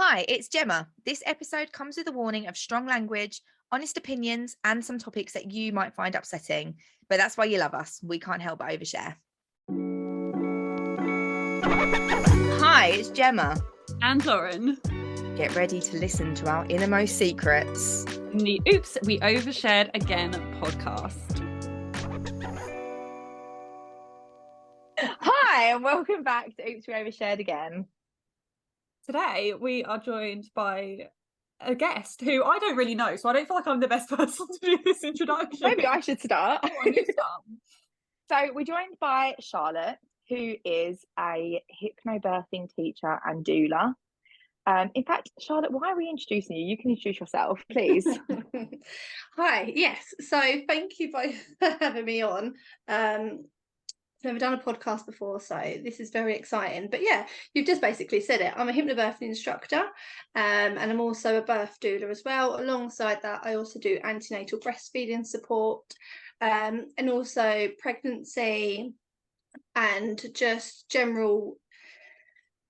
Hi, it's Gemma. This episode comes with a warning of strong language, honest opinions, and some topics that you might find upsetting. But that's why you love us. We can't help but overshare. Hi, it's Gemma. And Lauren. Get ready to listen to our innermost secrets In the Oops, We Overshared Again podcast. Hi, and welcome back to Oops, We Overshared Again. Today we are joined by a guest who I don't really know, so I don't feel like I'm the best person to do this introduction. Maybe I should start. Go on, you start. So we're joined by Charlotte, who is a hypnobirthing teacher and doula. In fact, Charlotte, why are we introducing you? You can introduce yourself, please. Hi, yes. So thank you both for having me on. Never done a podcast before, so this is very exciting. But yeah, you've just basically said it. I'm a hypnobirthing instructor, and I'm also a birth doula as well. Alongside that, I also do antenatal breastfeeding support, and also pregnancy and just general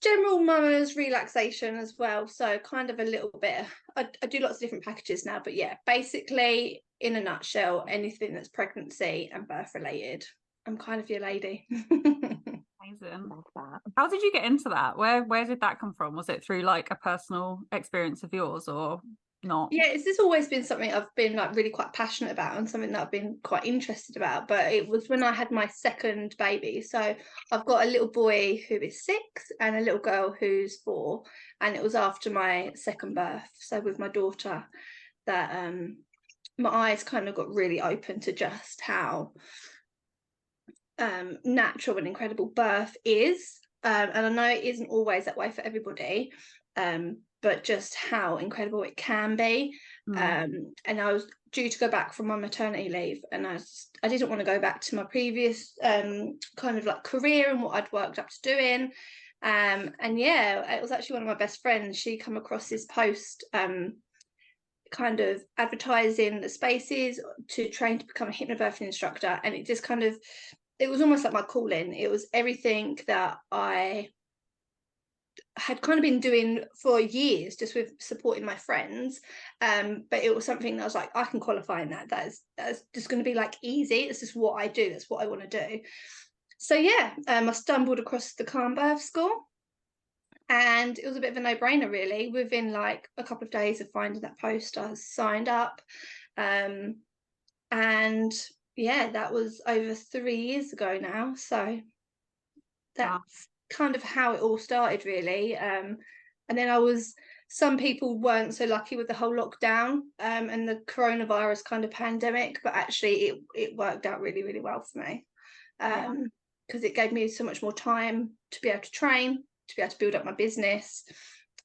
mama's relaxation as well. So kind of a little bit, I do lots of different packages now, but yeah, basically in a nutshell, anything that's pregnancy and birth related, I'm kind of your lady. Amazing. Love that. How did you get into that? Where did that come from? Was it through like a personal experience of yours or not? Yeah, it's always been something I've been like really quite passionate about and something that I've been quite interested about. But it was when I had my second baby. So I've got a little boy who is 6 and a little girl who's 4, and it was after my second birth, so with my daughter, that my eyes kind of got really open to just how natural and incredible birth is, and I know it isn't always that way for everybody, but just how incredible it can be. And I was due to go back from my maternity leave, and I didn't want to go back to my previous kind of like career and what I'd worked up to doing, and yeah, it was actually one of my best friends. She come across this post kind of advertising the spaces to train to become a hypnobirthing instructor, and it was almost like my calling. It was everything that I had kind of been doing for years, just with supporting my friends. But it was something that I was like, I can qualify in that. That's just going to be like easy. It's just what I do. That's what I want to do. So yeah, I stumbled across the Calm Birth School, and it was a bit of a no-brainer really. Within like a couple of days of finding that post, I signed up, and yeah, that was over 3 years ago now. So that's kind of how it all started really. And then some people weren't so lucky with the whole lockdown and the coronavirus kind of pandemic, but actually it worked out really, really well for me, because it gave me so much more time to be able to train, to be able to build up my business,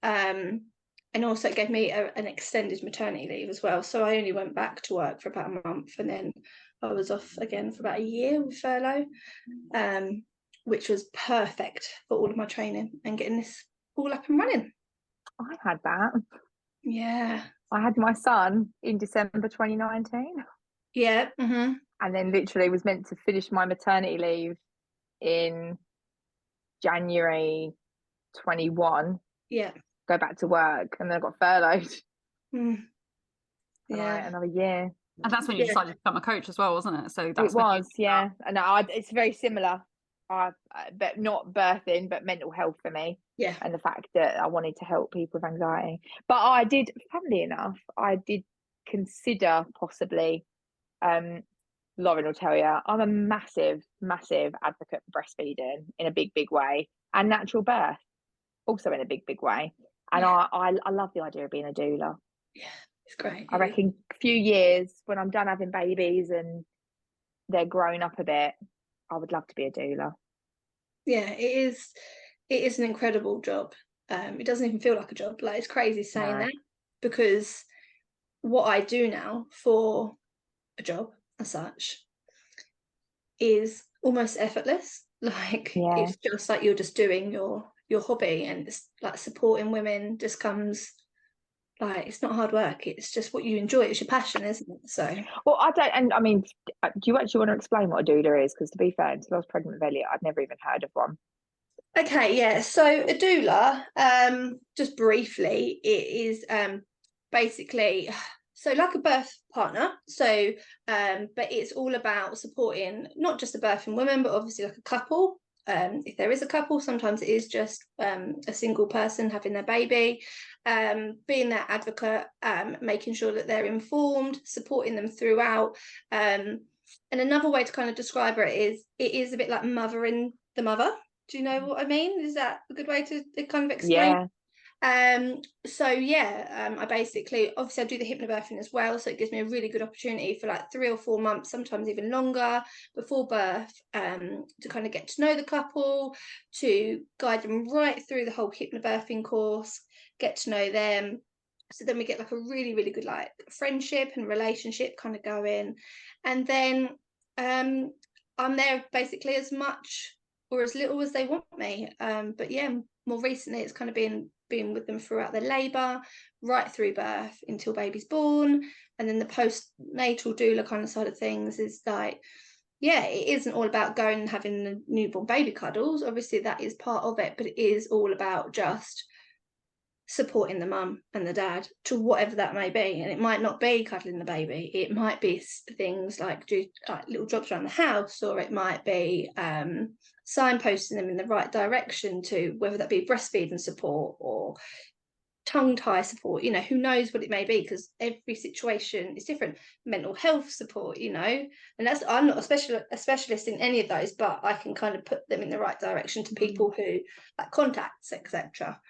and also it gave me an extended maternity leave as well. So I only went back to work for about a month, and then I was off again for about a year with furlough, which was perfect for all of my training and getting this all up and running. I had that. Yeah. I had my son in December 2019. Yeah. Mm-hmm. And then literally was meant to finish my maternity leave in January 21. Yeah. Go back to work, and then I got furloughed. Yeah. Another year. And that's when you decided to become a coach as well, wasn't it? So that's it was, yeah. And it's very similar, but not birthing, but mental health for me. Yeah. And the fact that I wanted to help people with anxiety. But I did, funnily enough, consider possibly, Lauren will tell you, I'm a massive, massive advocate for breastfeeding in a big, big way, and natural birth also in a big, big way. And yeah. I love the idea of being a doula. Yeah, it's great. I reckon a few years when I'm done having babies and they're grown up a bit, I would love to be a doula. Yeah, it is an incredible job. It doesn't even feel like a job. Like, it's crazy saying that, because what I do now for a job as such is almost effortless. Like, it's just like you're just doing your hobby, and it's like supporting women just comes, like, it's not hard work, it's just what you enjoy, it's your passion, isn't it? So well, I don't, and I mean, do you actually want to explain what a doula is? Because to be fair, until I was pregnant with Elliot, I'd never even heard of one. Okay, yeah. So a doula, just briefly, it is basically so like a birth partner. So but it's all about supporting not just a birthing woman, but obviously like a couple. If there is a couple, sometimes it is just a single person having their baby, being their advocate, making sure that they're informed, supporting them throughout. And another way to kind of describe it is a bit like mothering the mother. Do you know what I mean? Is that a good way to kind of explain? So yeah, I basically, obviously I do the hypnobirthing as well, so it gives me a really good opportunity for like 3 or 4 months, sometimes even longer, before birth, to kind of get to know the couple, to guide them right through the whole hypnobirthing course, get to know them. So then we get like a really, really good like friendship and relationship kind of going. And then I'm there basically as much or as little as they want me. But yeah, more recently it's kind of been with them throughout their labour, right through birth until baby's born. And then the postnatal doula kind of side of things is like, yeah, it isn't all about going and having the newborn baby cuddles. Obviously that is part of it, but it is all about just supporting the mum and the dad to whatever that may be. And it might not be cuddling the baby, it might be things like do like little jobs around the house, or it might be signposting them in the right direction, to whether that be breastfeeding support or tongue tie support, you know, who knows what it may be, because every situation is different. Mental health support, you know, and that's, I'm not a specialist in any of those, but I can kind of put them in the right direction to people who like contacts, etc.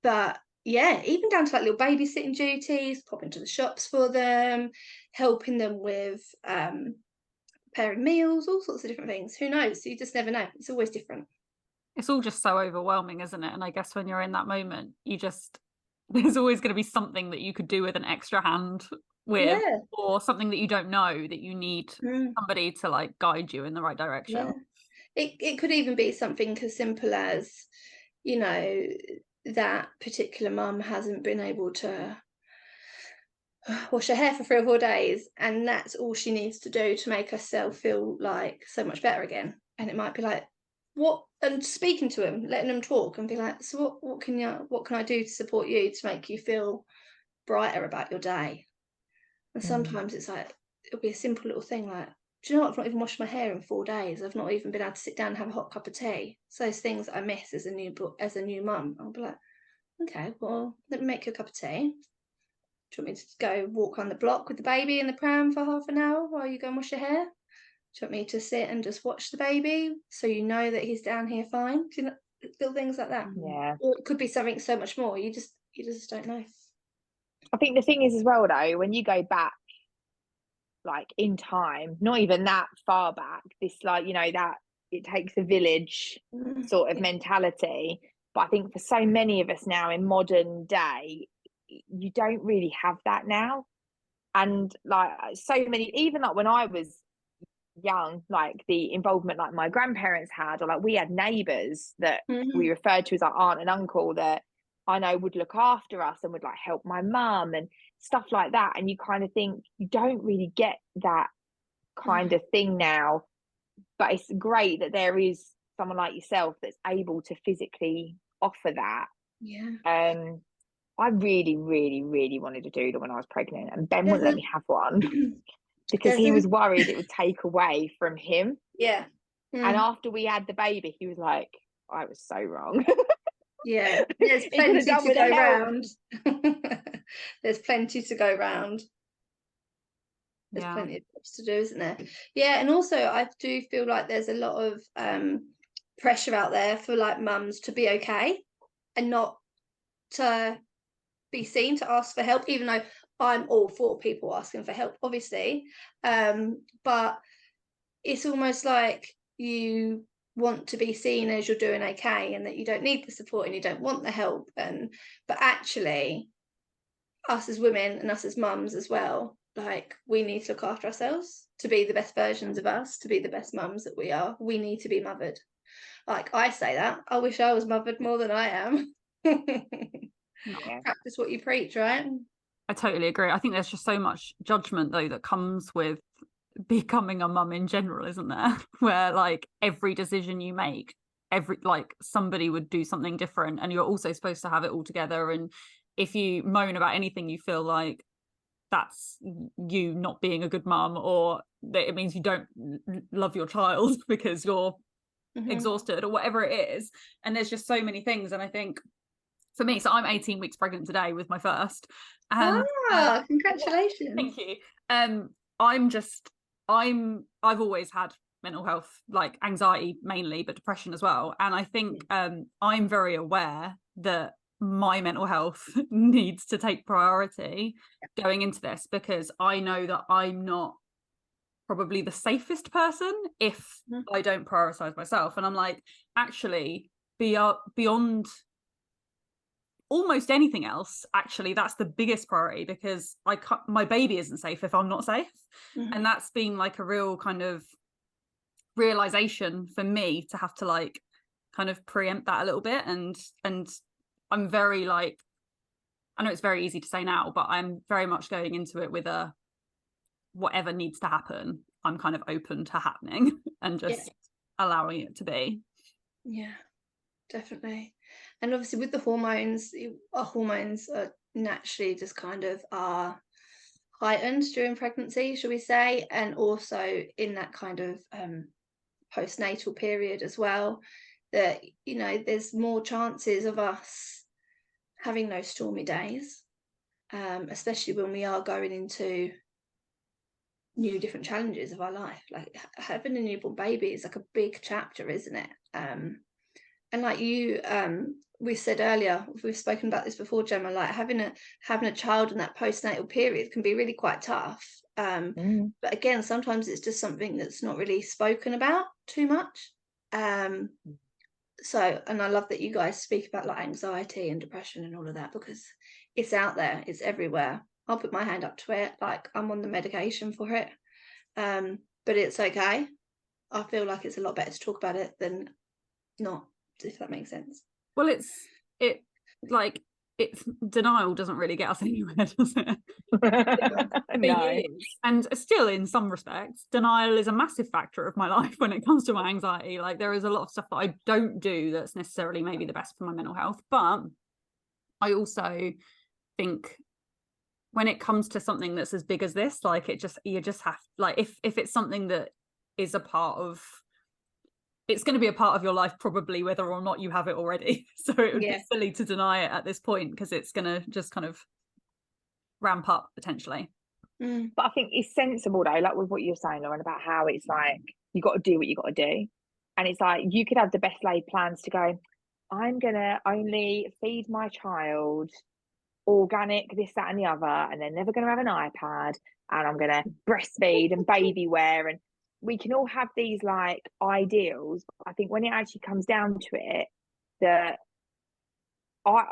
But yeah, even down to like little babysitting duties, popping to the shops for them, helping them with preparing meals, all sorts of different things. Who knows? You just never know. It's always different. It's all just so overwhelming, isn't it? And I guess when you're in that moment, there's always going to be something that you could do with an extra hand with, Yeah. or something that you don't know, that you need somebody to like guide you in the right direction. Yeah. It could even be something as simple as, you know, that particular mum hasn't been able to wash her hair for 3 or 4 days, and that's all she needs to do to make herself feel like so much better again. And it might be like, what, and speaking to him, letting them talk and be like, so what can I do to support you to make you feel brighter about your day? And sometimes it's like, it'll be a simple little thing like, do you know what, I've not even washed my hair in 4 days, I've not even been able to sit down and have a hot cup of tea. So those things that I miss as a new mum, I'll be like, okay, well, let me make you a cup of tea. Do you want me to go walk on the block with the baby in the pram for half an hour while you go and wash your hair? Do you want me to sit and just watch the baby so you know that he's down here fine? Do you know, little things like that. Yeah. Or it could be something so much more. You just don't know. I think the thing is as well though, when you go back like in time, not even that far back, this like, you know, that it takes a village sort of mentality. But I think for so many of us now in modern day, you don't really have that now. And like so many, even like when I was young, like the involvement like my grandparents had, or like we had neighbours that we referred to as our aunt and uncle that I know would look after us and would like help my mum and stuff like that. And you kind of think you don't really get that kind of thing now, but it's great that there is someone like yourself that's able to physically offer that. I really, really, really wanted to do that when I was pregnant, and Ben wouldn't let me have one because he was worried it would take away from him. And after we had the baby, he was like, I was so wrong. Yeah, there's plenty to go round. There's plenty to go round. There's plenty of jobs to do, isn't there? Yeah, and also I do feel like there's a lot of pressure out there for like mums to be okay and not to be seen to ask for help, even though I'm all for people asking for help, obviously. But it's almost like you want to be seen as you're doing okay and that you don't need the support and you don't want the help. But actually, us as women and us as mums as well, like we need to look after ourselves to be the best versions of us, to be the best mums that we are. We need to be mothered. Like I say that, I wish I was mothered more than I am. Practice what you preach, right? I totally agree. I think there's just so much judgment though that comes with becoming a mum in general, isn't there? Where like every decision you make, like somebody would do something different, and you're also supposed to have it all together. And if you moan about anything, you feel like that's you not being a good mum, or that it means you don't love your child because you're exhausted or whatever it is. And there's just so many things. And I think for me, so I'm 18 weeks pregnant today with my first, and congratulations. thank you. I've always had mental health, like anxiety mainly, but depression as well. And I think I'm very aware that my mental health needs to take priority going into this, because I know that I'm not probably the safest person if I don't prioritize myself. And I'm like, actually, beyond almost anything else, actually, that's the biggest priority, because my baby isn't safe if I'm not safe. And that's been like a real kind of realization for me, to have to like kind of preempt that a little bit. And I'm very like, I know it's very easy to say now, but I'm very much going into it with a whatever needs to happen, I'm kind of open to happening and just allowing it to be. Yeah, definitely. And obviously with the hormones, our hormones are naturally just kind of are heightened during pregnancy, shall we say, and also in that kind of postnatal period as well, that, you know, there's more chances of us having those stormy days, especially when we are going into new different challenges of our life. Like having a newborn baby is like a big chapter, isn't it? And like you we said earlier, we've spoken about this before, Gemma, like having a child in that postnatal period can be really quite tough. But again, sometimes it's just something that's not really spoken about too much. So, and I love that you guys speak about like anxiety and depression and all of that, because it's out there, it's everywhere. I'll put my hand up to it, like I'm on the medication for it, but it's okay. I feel like it's a lot better to talk about it than not, if that makes sense. Well, it's denial doesn't really get us anywhere, does it? No. And still, in some respects, denial is a massive factor of my life when it comes to my anxiety. Like there is a lot of stuff that I don't do that's necessarily maybe the best for my mental health, but I also think when it comes to something that's as big as this, like you just have, like if it's something that is a part of, it's going to be a part of your life probably whether or not you have it already. So it would be silly to deny it at this point, because it's going to just kind of ramp up potentially. But I think it's sensible though, like with what you're saying, Lauren, about how it's like you got to do what you got to do. And it's like you could have the best laid plans to go, I'm going to only feed my child organic, this, that, and the other, and they're never going to have an iPad, and I'm going to breastfeed and baby wear. And we can all have these like ideals. But I think when it actually comes down to it, that I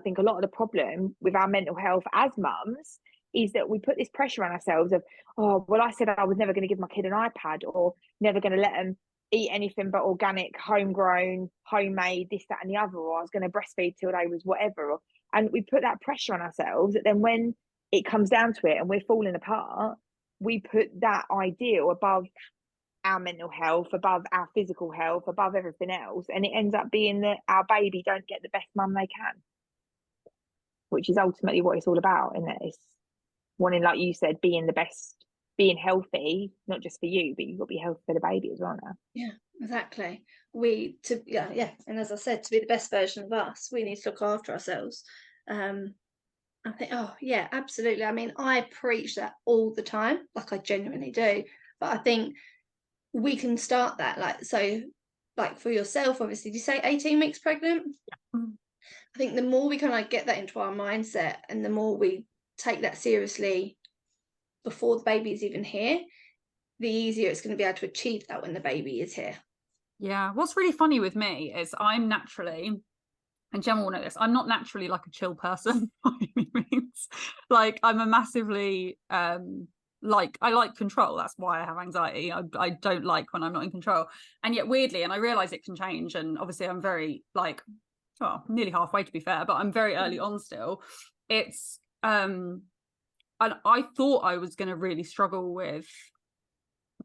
think a lot of the problem with our mental health as mums is that we put this pressure on ourselves of, oh, well, I said I was never going to give my kid an iPad, or never going to let them eat anything but organic, homegrown, homemade, this, that, and the other, or I was going to breastfeed till they was whatever. And we put that pressure on ourselves that then when it comes down to it and we're falling apart, we put that ideal above our mental health, above our physical health, above everything else. And it ends up being that our baby don't get the best mum they can, which is ultimately what it's all about, isn't it? It's wanting, like you said, being the best, being healthy, not just for you, but you've got to be healthy for the baby as well now. Yeah, exactly. And as I said, to be the best version of us, we need to look after ourselves. I think, oh yeah, absolutely. I mean, I preach that all the time, like I genuinely do. But I think we can start that, like, so like for yourself, obviously, did you say 18 weeks pregnant? I think the more we kind of get that into our mindset, and the more we take that seriously before the baby is even here, the easier it's going to be able to achieve that when the baby is here. Yeah, what's really funny with me is I'm naturally, and Gemma will know this, I'm not naturally like a chill person by any means. Like I'm a massively like I like control. That's why I have anxiety. I don't like when I'm not in control. And yet weirdly, and I realize it can change, and obviously I'm very like, well, nearly halfway to be fair, but I'm very early on still. It's and I thought I was going to really struggle with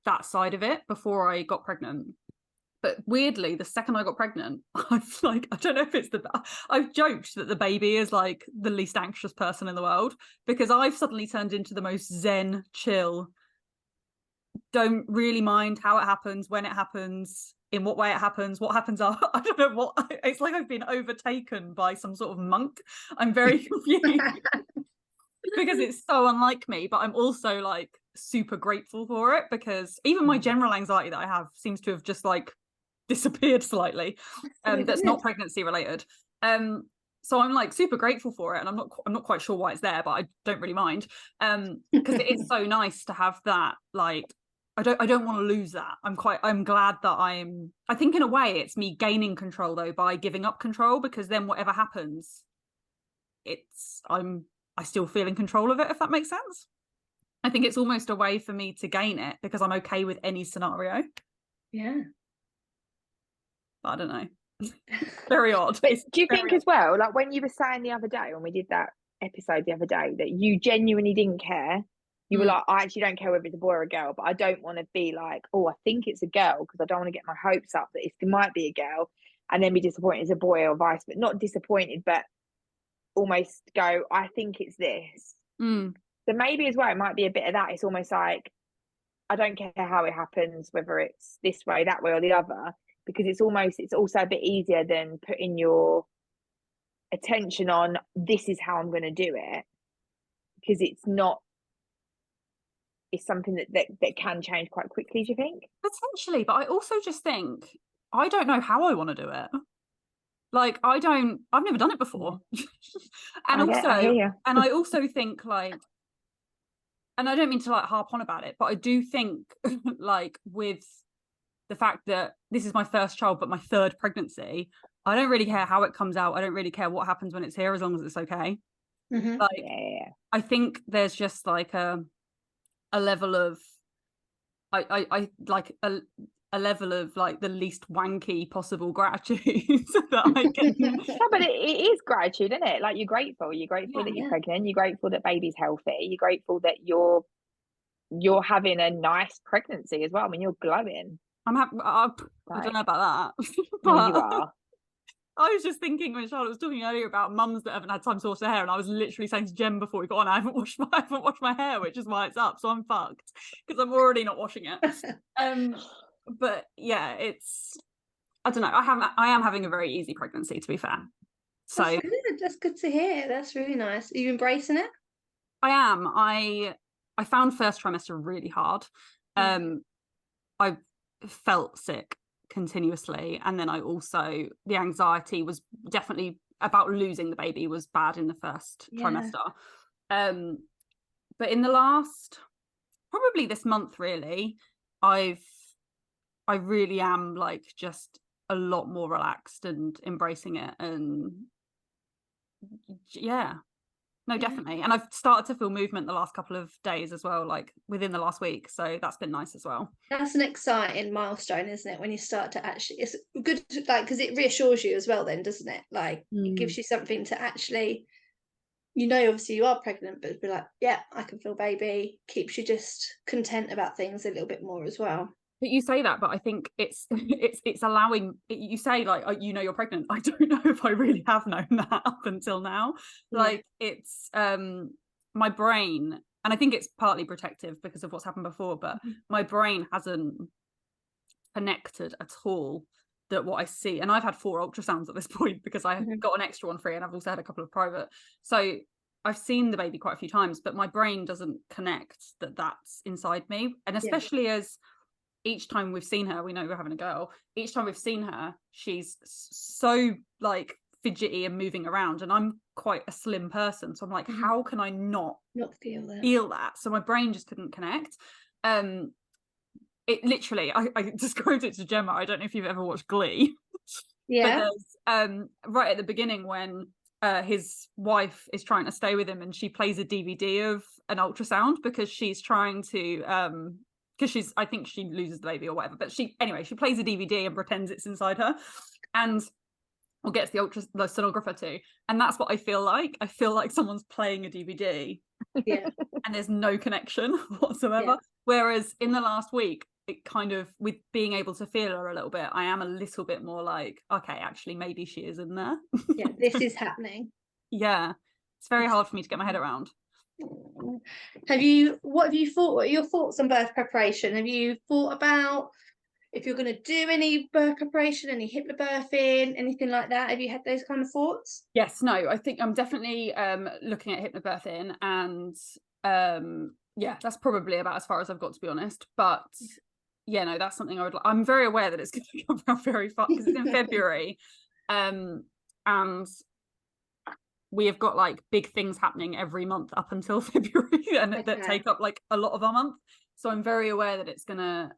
that side of it before I got pregnant. But weirdly, the second I got pregnant, I've like, I don't know if it's I've joked that the baby is like the least anxious person in the world, because I've suddenly turned into the most zen, chill, don't really mind how it happens, when it happens, in what way it happens, what happens after. I don't know what, it's like I've been overtaken by some sort of monk. I'm very confused because it's so unlike me, but I'm also like super grateful for it, because even my general anxiety that I have seems to have just like disappeared slightly. That's not pregnancy related. So I'm like super grateful for it, and I'm not quite sure why it's there, but I don't really mind, because it is so nice to have that. Like I don't want to lose that. I'm glad that I think in a way it's me gaining control though by giving up control, because then whatever happens, I still feel in control of it, if that makes sense. I think it's almost a way for me to gain it, because I'm okay with any scenario. Yeah. But I don't know. Very odd. But do you think as well, like when you were saying the other day when we did that episode the other day, that you genuinely didn't care? You were like, I actually don't care whether it's a boy or a girl, but I don't want to be like, oh, I think it's a girl, because I don't want to get my hopes up that it might be a girl and then be disappointed it's a boy, or vice, but not disappointed, but almost go, I think it's this. So maybe as well it might be a bit of that. It's almost like, I don't care how it happens, whether it's this way, that way, or the other, because it's also a bit easier than putting your attention on this is how I'm going to do it, because it's something that can change quite quickly. Do you think? Potentially, but I also just think I don't know how I want to do it. Like I've never done it before. And I also think like, and I don't mean to like harp on about it, but I do think like with the fact that this is my first child, but my third pregnancy, I don't really care how it comes out. I don't really care what happens when it's here, as long as it's okay. Like, I think there's just like a level of, I like a level of like the least wanky possible gratitude that I can. No, but it is gratitude, isn't it? Like you're grateful that you're pregnant, you're grateful that baby's healthy, you're grateful that you're having a nice pregnancy as well. I mean, you're glowing. I'm happy. I don't know about that. But well, you are. I was just thinking when Charlotte was talking earlier about mums that haven't had time to wash their hair, and I was literally saying to Gemma before we got on, I haven't washed my hair, which is why it's up, so I'm fucked because I'm already not washing it. But yeah, I don't know. I am having a very easy pregnancy, to be fair. So that's good to hear. That's really nice. Are you embracing it? I am. I found first trimester really hard. I felt sick continuously, and then the anxiety was definitely about losing the baby was bad in the first trimester. But in the last, probably this month really, I really am like just a lot more relaxed and embracing it, and definitely. And I've started to feel movement the last couple of days as well, like within the last week, so that's been nice as well. That's an exciting milestone, isn't it, when you start to actually, it's good like, because it reassures you as well then, doesn't it? Like it gives you something to actually, obviously you are pregnant, but be like, yeah, I can feel baby, keeps you just content about things a little bit more as well. But you say that, but I think it's allowing, you say like, you're pregnant. I don't know if I really have known that up until now. Like it's my brain, and I think it's partly protective because of what's happened before, but my brain hasn't connected at all that what I see, and I've had 4 ultrasounds at this point because I got an extra one free, and I've also had a couple of private, so I've seen the baby quite a few times, but my brain doesn't connect that that's inside me. And especially as each time we've seen her, we know we're having a girl, each time we've seen her, she's so like fidgety and moving around, and I'm quite a slim person, so I'm like, how can I not feel that? So my brain just couldn't connect. It literally, I described it to Gemma, I don't know if you've ever watched Glee. But there's right at the beginning when his wife is trying to stay with him, and she plays a DVD of an ultrasound because she's trying to because I think she loses the baby or whatever, but she plays a DVD and pretends it's inside her, and or gets the sonographer too, and that's what I feel like. I feel like someone's playing a DVD, and there's no connection whatsoever. Whereas in the last week, it kind of, with being able to feel her a little bit, I am a little bit more like, okay, actually maybe she is in there. Yeah, this is happening. Yeah, it's very hard for me to get my head around. What have you thought? What are your thoughts on birth preparation? Have you thought about if you're going to do any birth preparation, any hypnobirthing, anything like that? Have you had those kind of thoughts? Yes, no, I think I'm definitely looking at hypnobirthing, and yeah, that's probably about as far as I've got, to be honest. But yeah, no, that's something I would. I'm very aware that it's going to come around very fast because it's in February, and we have got like big things happening every month up until February, and that take up like a lot of our month. So I'm very aware that it's going to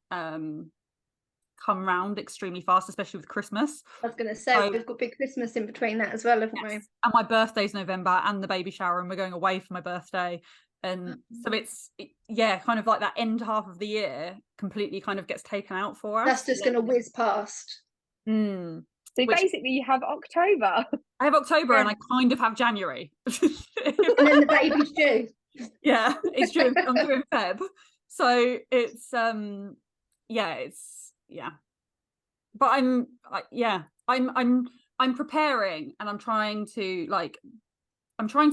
come round extremely fast, especially with Christmas. I was going to say, we've got big Christmas in between that as well, haven't we? And my birthday's November, and the baby shower, and we're going away for my birthday. And so it's kind of like that end half of the year completely kind of gets taken out for us. That's just going to whiz past. So basically you have October. I have October and I kind of have January. And then the baby's due. Yeah, it's due. I'm due in Feb. So it's but I'm preparing, and I'm trying to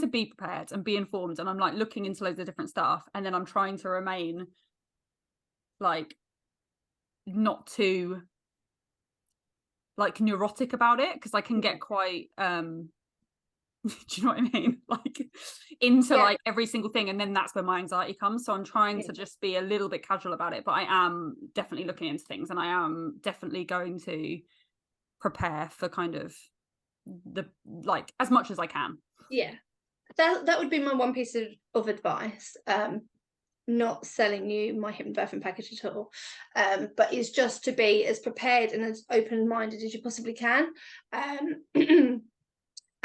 be prepared and be informed, and I'm like looking into loads of different stuff, and then I'm trying to remain like not too like neurotic about it, because I can get quite do you know what I mean, like into like every single thing, and then that's where my anxiety comes. So I'm trying to just be a little bit casual about it, but I am definitely looking into things, and I am definitely going to prepare for kind of the like as much as I can. That would be my one piece of advice. Not selling you my hypnobirthing package at all, but is just to be as prepared and as open-minded as you possibly can.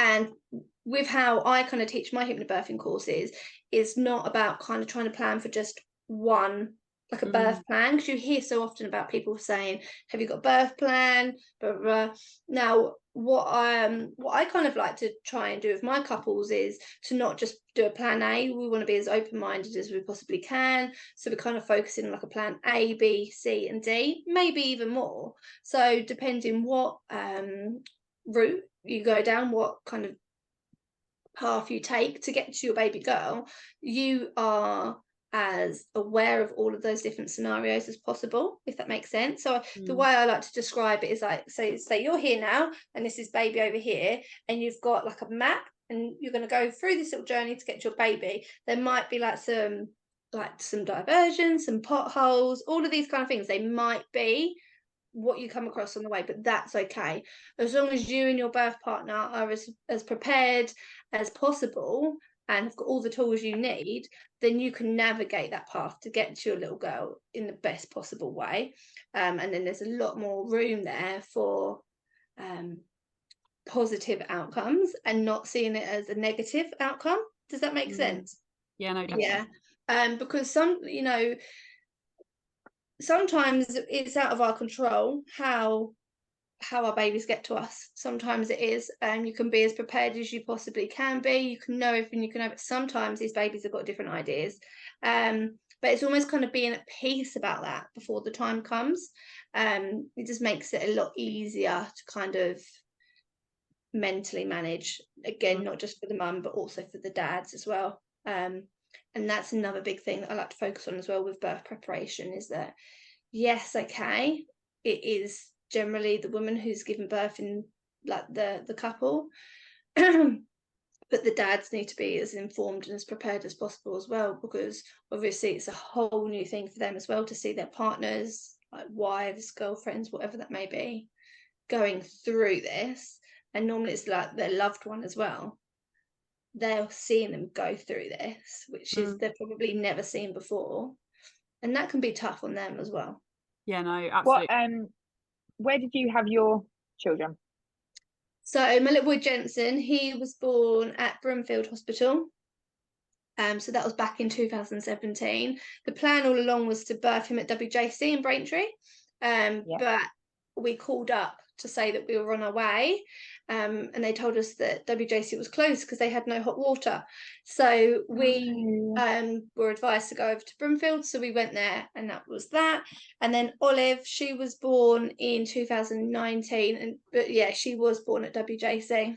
And with how I kind of teach my hypnobirthing courses, is not about kind of trying to plan for just one, like a birth plan, because you hear so often about people saying, have you got a birth plan, blah, blah, blah. Now what I kind of like to try and do with my couples is to not just do a plan A. We want to be as open-minded as we possibly can, so we're kind of focusing on like a plan A, B, C and D, maybe even more. So depending what route you go down, what kind of path you take to get to your baby girl, you are as aware of all of those different scenarios as possible, if that makes sense. So the way I like to describe it is like, say you're here now and this is baby over here, and you've got like a map, and you're going to go through this little journey to get your baby. There might be like some diversions, some potholes, all of these kind of things. They might be what you come across on the way, but that's okay, as long as you and your birth partner are as prepared as possible and have got all the tools you need. Then you can navigate that path to get to your little girl in the best possible way, and then there's a lot more room there for positive outcomes and not seeing it as a negative outcome. Does that make sense? Yeah, no, definitely. Because sometimes it's out of our control how our babies get to us. Sometimes it is, you can be as prepared as you possibly can be, you can know everything you can know, but sometimes these babies have got different ideas, but it's almost kind of being at peace about that before the time comes. It just makes it a lot easier to kind of mentally manage, again, not just for the mum but also for the dads as well. And that's another big thing that I like to focus on as well with birth preparation, is that yes, okay, it is generally the woman who's given birth in like the couple, but the dads need to be as informed and as prepared as possible as well, because obviously it's a whole new thing for them as well to see their partners, like wives, girlfriends, whatever that may be, going through this. And normally it's like their loved one as well, they're seeing them go through this, which is they've probably never seen before, and that can be tough on them as well. Yeah, no, absolutely. Where did you have your children? So my little boy Jensen, he was born at Broomfield Hospital. So that was back in 2017. The plan all along was to birth him at WJC in Braintree, but we called up to say that we were on our way, and they told us that WJC was closed because they had no hot water. So we were advised to go over to Broomfield, so we went there, and that was that. And then Olive, she was born in 2019, but yeah, she was born at WJC.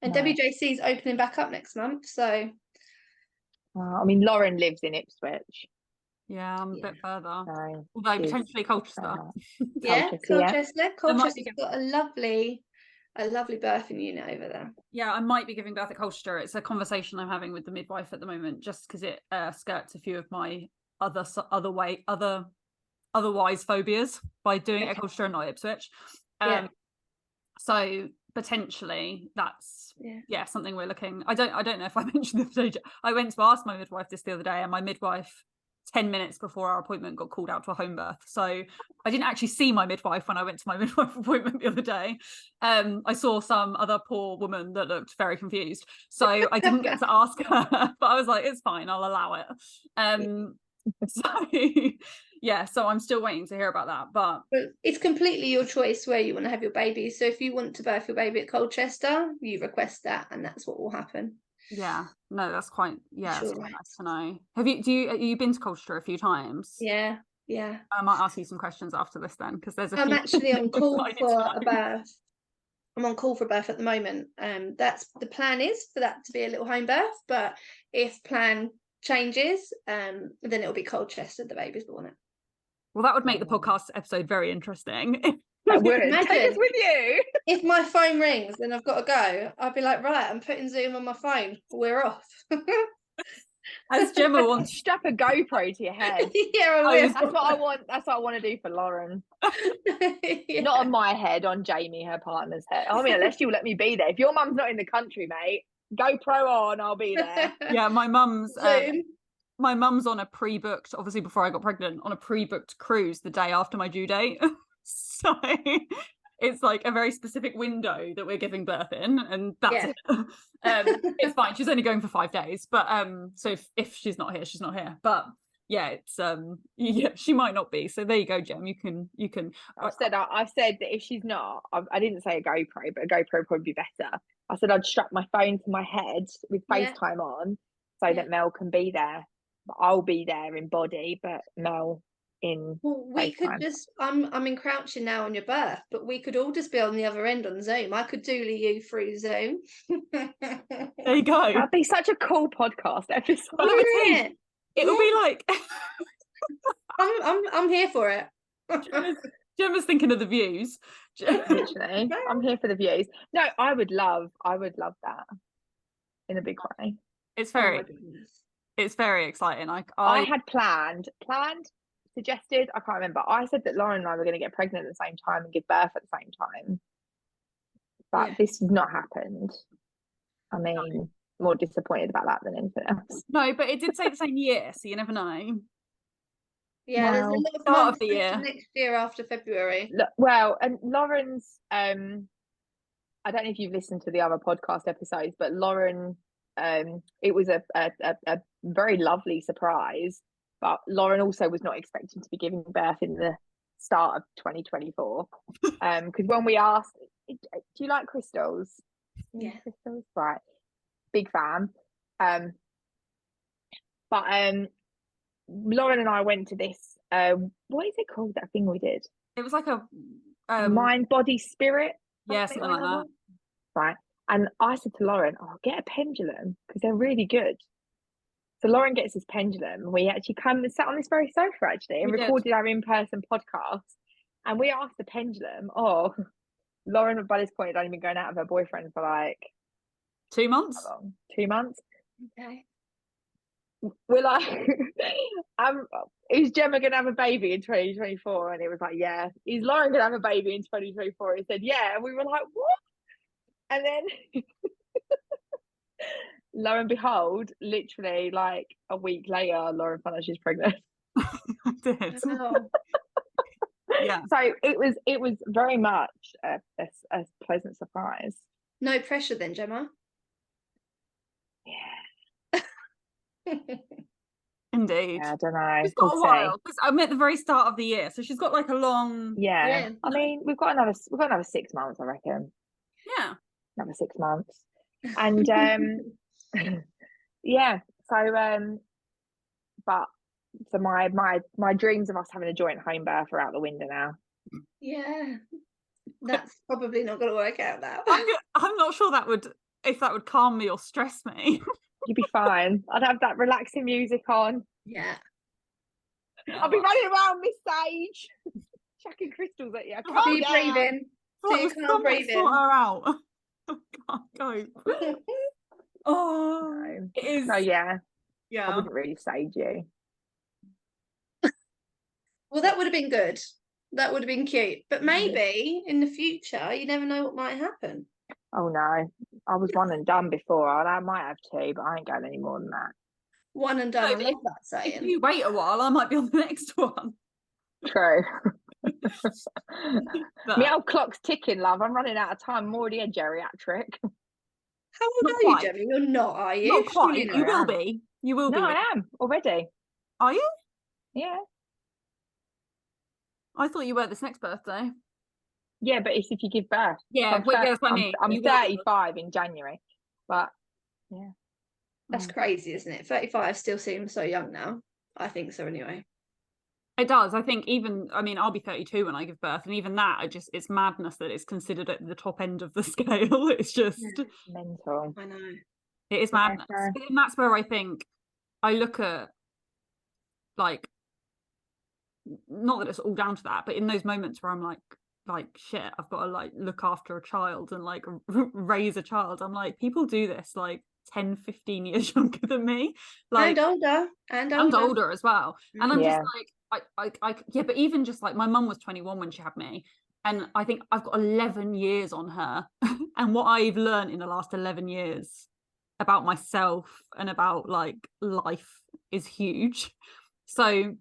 And WJC is opening back up next month, so. I mean, Lauren lives in Ipswich. Yeah, I'm a bit further. So although potentially Colchester. Yeah, Colchester. Colchester's be... got a lovely birthing unit over there. Yeah, I might be giving birth at Colchester. It's a conversation I'm having with the midwife at the moment, just because it skirts a few of my otherwise phobias by doing it at Colchester and not Ipswich. So potentially that's something we're looking. I don't know if I mentioned the other day. I went to ask my midwife this the other day, and my midwife 10 minutes before our appointment got called out to a home birth. So I didn't actually see my midwife when I went to my midwife appointment the other day. I saw some other poor woman that looked very confused. So I didn't get to ask her, but I was like, it's fine, I'll allow it. So I'm still waiting to hear about that. But it's completely your choice where you want to have your baby. So if you want to birth your baby at Colchester, you request that, and that's what will happen. Yeah, no, that's quite that's quite nice to know. Have you been to Colchester a few times? Yeah. I might ask you some questions after this then, because there's I'm actually on call for a birth. I'm on call for a birth at the moment. That's the plan, is for that to be a little home birth, but if plan changes, then it'll be Colchester the baby's born at. Well, that would make the podcast episode very interesting. That would. Take us with you. If my phone rings, then I've got to go. I'd be like, right, I'm putting Zoom on my phone. We're off. As Gemma wants, strap a GoPro to your head. Yeah, I will. That's what I want. That's what I want to do for Lauren. Not on my head, on Jamie, her partner's head. I mean, unless you'll let me be there. If your mum's not in the country, mate, GoPro on, I'll be there. Yeah, my mum's on a pre-booked, obviously before I got pregnant, on a pre-booked cruise the day after my due date. So it's like a very specific window that we're giving birth in, and that's it. It's fine. She's only going for 5 days, but so if she's not here, she's not here. But yeah, it's she might not be. So there you go, Gem. You can. I've said that if she's not, I didn't say a GoPro, but a GoPro would probably be better. I said I'd strap my phone to my head with FaceTime on, so that Mel can be there. But I'll be there in body, but Mel in. Well, we FaceTime. could just. I'm in crouching now on your birth, but we could all just be on the other end on Zoom. I could doula you through Zoom. There you go. That'd be such a cool podcast episode. It'll be like. I'm here for it. Gemma's thinking of the views. Literally, I'm here for the views. No, I would love that in a big way. It's very exciting. I had planned, suggested, I can't remember. I said that Lauren and I were going to get pregnant at the same time and give birth at the same time, but this has not happened. I mean, more disappointed about that than anything else. No, but it did say the same year, so you never know. Yeah, there's a lot of start of the year next year after February. Well, and Lauren's I don't know if you've listened to the other podcast episodes, but Lauren, it was a very lovely surprise, but Lauren also was not expecting to be giving birth in the start of 2024, because when we asked, do you like crystals? Yeah, crystals, right, big fan. But Lauren and I went to this what is it called, that thing we did? It was like a mind, body, spirit, something like that, right? And I said to Lauren, get a pendulum, because they're really good. So Lauren gets this pendulum, and we actually come and sat on this very sofa actually and recorded our in-person podcast, and we asked the pendulum. Lauren by this point had only been going out with her boyfriend for like 2 months. 2 months. Okay. We're like, is Gemma gonna have a baby in 2024? And it was like, yeah. Is Lauren gonna have a baby in 2024? He said, yeah. And we were like, what? And then lo and behold, literally like a week later, Lauren found out she's pregnant. I did. Oh. Yeah. So it was very much a pleasant surprise. No pressure then, Gemma. Yeah. Indeed. Yeah, I don't know. She's got a while, because I'm at the very start of the year, so she's got like a long. Yeah. I mean, we've got another 6 months, I reckon. another 6 months. And yeah, so but so my dreams of us having a joint home birth are out the window now. Yeah, that's probably not going to work out now. I'm not sure if that would calm me or stress me. You'd be fine. I'd have that relaxing music on. Yeah. I'll be running around Miss Sage, chucking crystals at you. Deep breathing. So you can't breathe in. Sort her out. I can't go. Oh, No. it is. No, yeah. Yeah. I wouldn't really sage you. Well, that would have been good. That would have been cute. But maybe in the future, you never know what might happen. Oh no, I was one and done before. I might have 2, but I ain't going any more than that. One and done. No, I love that saying. If you wait a while, I might be on the next one. True. But My old clock's ticking, love. I'm running out of time. I'm already a geriatric. How old Not are you, quite. Gemma? You're not, are you? not quite. Surely You not. will be. You will be. No, I am already. Are you? Yeah. I thought you were this next birthday. Yeah, but it's if you give birth. Yeah, So that's what I mean. I'm You will. 35 in January, but yeah. That's crazy, isn't it? 35 still seems so young now. I think so anyway. It does. I think I'll be 32 when I give birth, and even that, it's madness that it's considered at the top end of the scale. It's just mental. I know. It is madness. Yeah. And that's where I think I look at, like, not that it's all down to that, but in those moments where I'm like shit, I've got to like look after a child and like raise a child, I'm like, people do this like 10 15 years younger than me, like, and older as well. And I'm Yeah. just like I yeah, but even just like my mum was 21 when she had me, and I think I've got 11 years on her and what I've learned in the last 11 years about myself and about like life is huge. So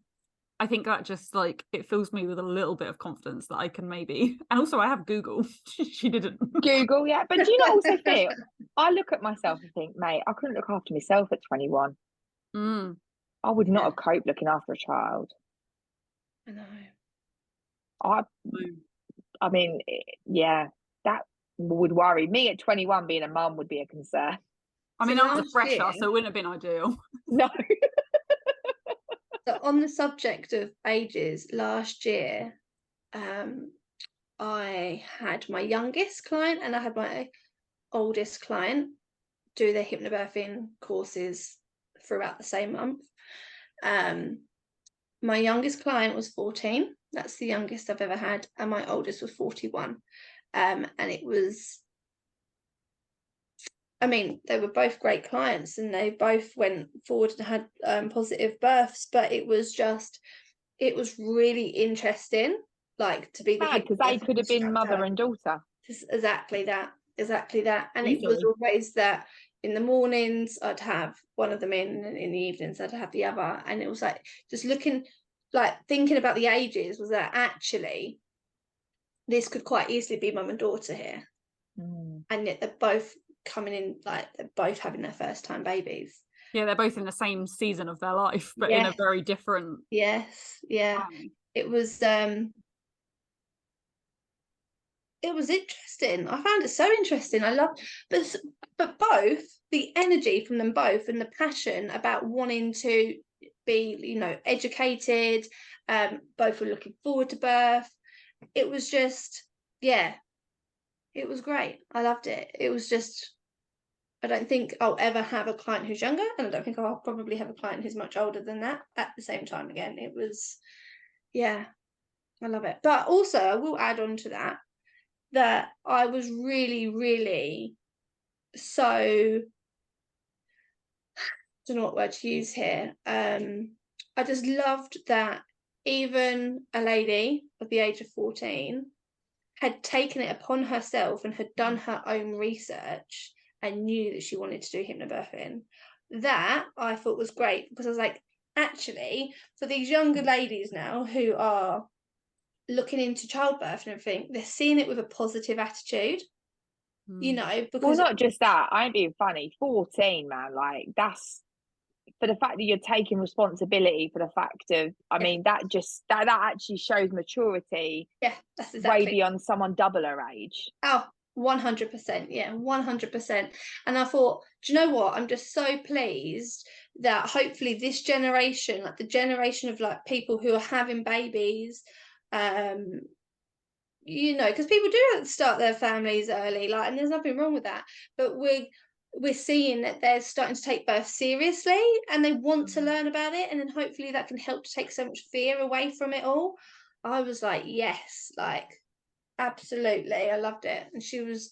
I think that just like it fills me with a little bit of confidence that I can maybe, and also I have Google. She didn't. Google, yeah. But do you not also feel, I look at myself and think, mate, I couldn't look after myself at 21. I would not have coped looking after a child. I know. I mean, yeah, that would worry me. At 21, being a mum would be a concern. I mean, I was a fresher, so it wouldn't have been ideal. No. So on the subject of ages, last year, I had my youngest client and I had my oldest client do their hypnobirthing courses throughout the same month. My youngest client was 14. That's the youngest I've ever had, and my oldest was 41. And it was, I mean, they were both great clients and they both went forward and had positive births, but it was really interesting, like, to be the because they could have been mother and daughter. Exactly that. And Easily. it was always that in the mornings I'd have one of them in the evenings I'd have the other, and it was like just thinking about the ages, was that actually this could quite easily be mum and daughter here. And yet they're both coming in, like they're both having their first time babies. Yeah, they're both in the same season of their life, but in a very different. Yes, yeah. It was interesting. I found it so interesting. I loved, but both the energy from them both and the passion about wanting to be, you know, educated. Both were looking forward to birth. It was just, it was great. I loved it. It was just, I don't think I'll ever have a client who's younger, and I don't think I'll probably have a client who's much older than that at the same time again. It was, I love it. But also I will add on to that I was really, really so, I don't know what word to use here. I just loved that even a lady of the age of 14 had taken it upon herself and had done her own research and knew that she wanted to do hypnobirthing. That I thought was great, because I was like, actually, for these younger ladies now who are looking into childbirth and everything, they're seeing it with a positive attitude, you know, because not just that, I ain't being funny, 14, man, like that's, for the fact that you're taking responsibility for the fact of, I mean, that actually shows maturity. That's exactly way beyond someone double her age. Oh, 100%, yeah, 100%. And I thought, do you know what? I'm just so pleased that hopefully this generation, like the generation of like people who are having babies, you know, because people do start their families early, like, and there's nothing wrong with that. But we're seeing that they're starting to take birth seriously, and they want to learn about it, and then hopefully that can help to take so much fear away from it all. I was like, yes, like, absolutely, I loved it. And she was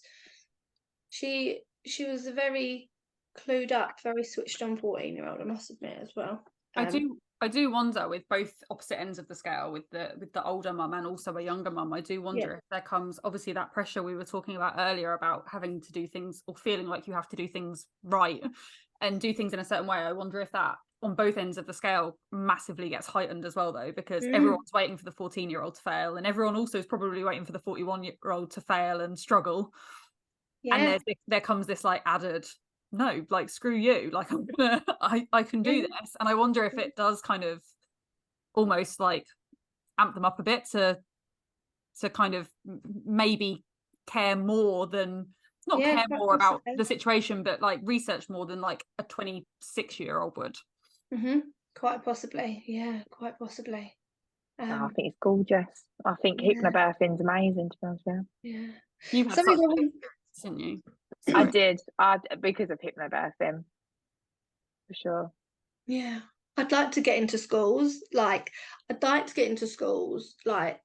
a very clued up, very switched on 14-year-old, I must admit, as well. I do wonder, with both opposite ends of the scale, with the older mum and also a younger mum, I do wonder if there comes obviously that pressure we were talking about earlier about having to do things or feeling like you have to do things right and do things in a certain way. I wonder if that on both ends of the scale massively gets heightened as well, though, because everyone's waiting for the 14-year-old to fail, and everyone also is probably waiting for the 41-year-old to fail and struggle. And there comes this like added, no, like, screw you, like, I can do this. And I wonder if it does kind of almost like amp them up a bit to kind of maybe care more than, not care more about the situation, but like research more than like a 26-year-old would. Quite possibly, yeah, quite possibly. I think it's gorgeous. I think hypnobirthing's amazing, to be honest with you. Yeah. You had such didn't you? I did. Because of hypnobirthing, for sure. Yeah. I'd like to get into schools. Like, I'd like to get into schools like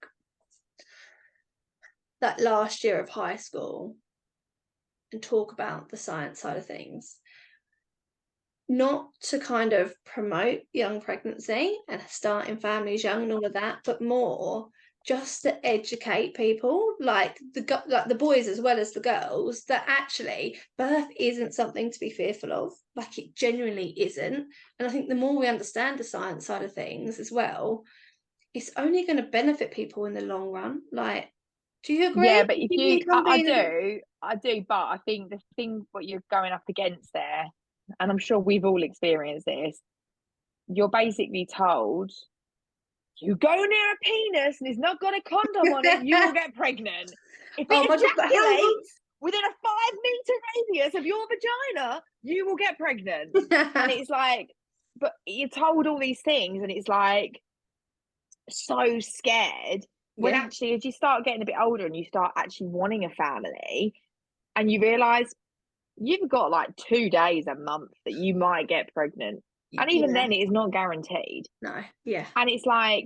that last year of high school and talk about the science side of things. Not to kind of promote young pregnancy and starting families young and all of that, but more just to educate people, like the boys as well as the girls, that actually birth isn't something to be fearful of. Like, it genuinely isn't. And I think the more we understand the science side of things as well, it's only going to benefit people in the long run. Like, do you agree? Yeah, but I do, but I think the thing what you're going up against there, and I'm sure we've all experienced this, you're basically told, you go near a penis and it's not got a condom on it, you will get pregnant. If it ejaculates within a 5-meter radius of your vagina, you will get pregnant. And it's like, but you're told all these things, and it's like so scared. When actually, as you start getting a bit older and you start actually wanting a family, and you realise you've got like 2 days a month that you might get pregnant. And even then, it is not guaranteed. No, yeah. And it's like,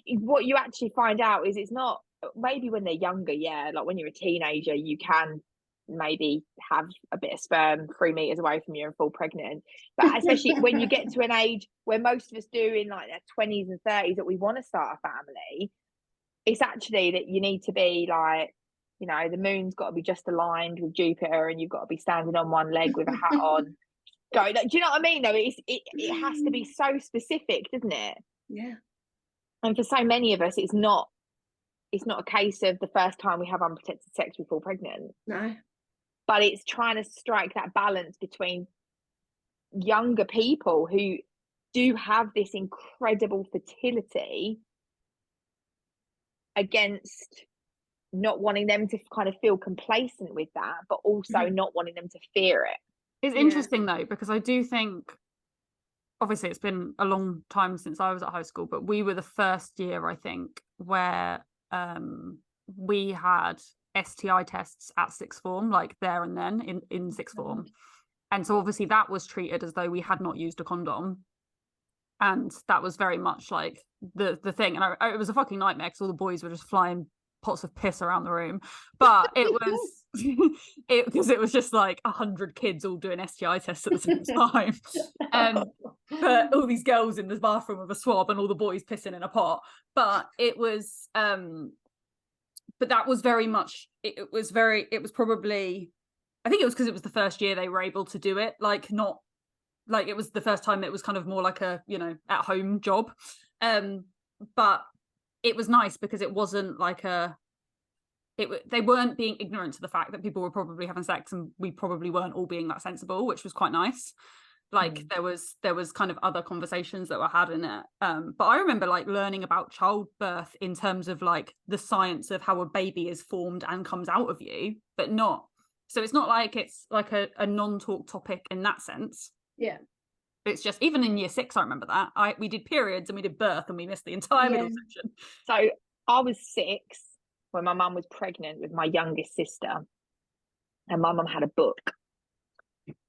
what you actually find out is it's not, maybe when they're younger, like when you're a teenager, you can maybe have a bit of sperm 3 meters away from you and fall pregnant. But especially when you get to an age where most of us do in like their 20s and 30s that we want to start a family, it's actually that you need to be like, you know, the moon's got to be just aligned with Jupiter, and you've got to be standing on one leg with a hat on. Do you know what I mean? Though it has to be so specific, doesn't it? Yeah. And for so many of us, it's not a case of the first time we have unprotected sex we fall pregnant. No. But it's trying to strike that balance between younger people who do have this incredible fertility against not wanting them to kind of feel complacent with that, but also not wanting them to fear it. It's interesting though, because I do think, obviously it's been a long time since I was at high school, but we were the first year, I think, where we had STI tests at sixth form, like there and then in sixth form. And so obviously that was treated as though we had not used a condom. And that was very much like the thing. And it was a fucking nightmare because all the boys were just flying pots of piss around the room. But it was because it was just like 100 kids all doing STI tests at the same time. But all these girls in the bathroom with a swab and all the boys pissing in a pot. But it was but that was very much, it was probably, I think it was because it was the first year they were able to do it, like not like it was the first time it was kind of more like a, you know, at home job. But it was nice because it wasn't like they weren't being ignorant to the fact that people were probably having sex, and we probably weren't all being that sensible, which was quite nice. Like there was kind of other conversations that were had in it. But I remember like learning about childbirth in terms of like the science of how a baby is formed and comes out of you, but not. So it's not like it's like a non-talk topic in that sense. Yeah. It's just, even in year 6, I remember that we did periods and we did birth and we missed the entire middle section. So I was 6 when my mum was pregnant with my youngest sister, and my mum had a book,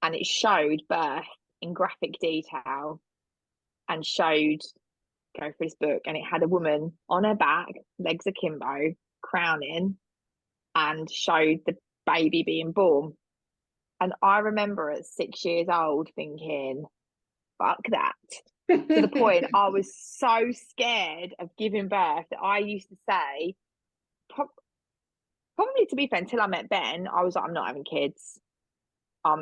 and it showed birth in graphic detail, and showed, go for this book, and it had a woman on her back, legs akimbo, crowning, and showed the baby being born. And I remember at 6 years old thinking, fuck that. To the point I was so scared of giving birth that I used to say, probably to be fair, until I met Ben, I was like, I'm not having kids.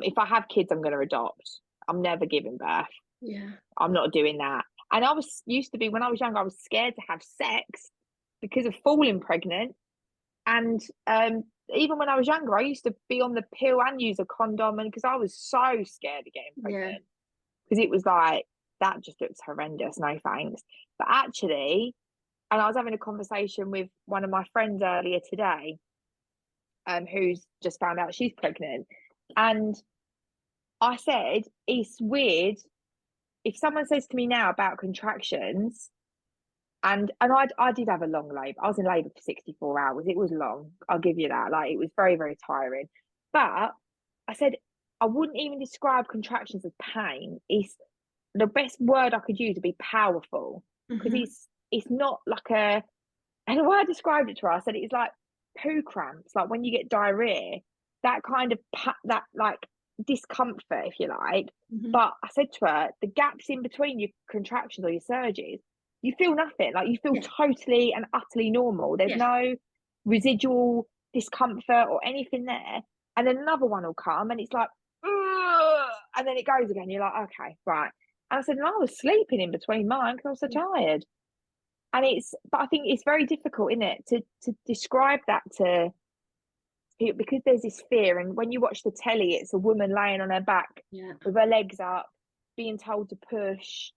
If I have kids, I'm going to adopt. I'm never giving birth. Yeah. I'm not doing that. And I was used to be, when I was younger, I was scared to have sex because of falling pregnant. And even when I was younger, I used to be on the pill and use a condom, and because I was so scared of getting pregnant, because it was like, that just looks horrendous, no thanks. But actually, and I was having a conversation with one of my friends earlier today, who's just found out she's pregnant, and I said, it's weird if someone says to me now about contractions, and I did have a long labour. I was in labour for 64 hours. It was long, I'll give you that. Like, it was very, very tiring. But I said, I wouldn't even describe contractions as pain. It's the best word I could use would be powerful, because it's not like a, and the way I described it to her, I said it's like poo cramps, like when you get diarrhea, that kind of that like discomfort, if you like. But I said to her, the gaps in between your contractions or your surges, you feel nothing. Like, you feel totally and utterly normal. There's no residual discomfort or anything there. And then another one will come and it's like, ugh, and then it goes again. You're like, okay, right. And I said, and I was sleeping in between mine because I was so tired. And but I think it's very difficult, isn't it, to describe that to people, because there's this fear. And when you watch the telly, it's a woman laying on her back with her legs up, being told to push,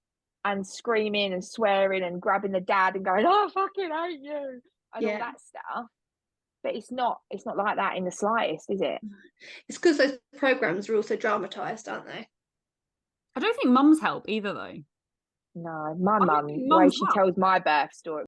and screaming and swearing and grabbing the dad and going, oh, I fucking hate you, and all that stuff. But it's not like that in the slightest, is it? It's because those programs are also dramatized, aren't they? I don't think mums help either, though. No, my mum, the way she tells my birth story,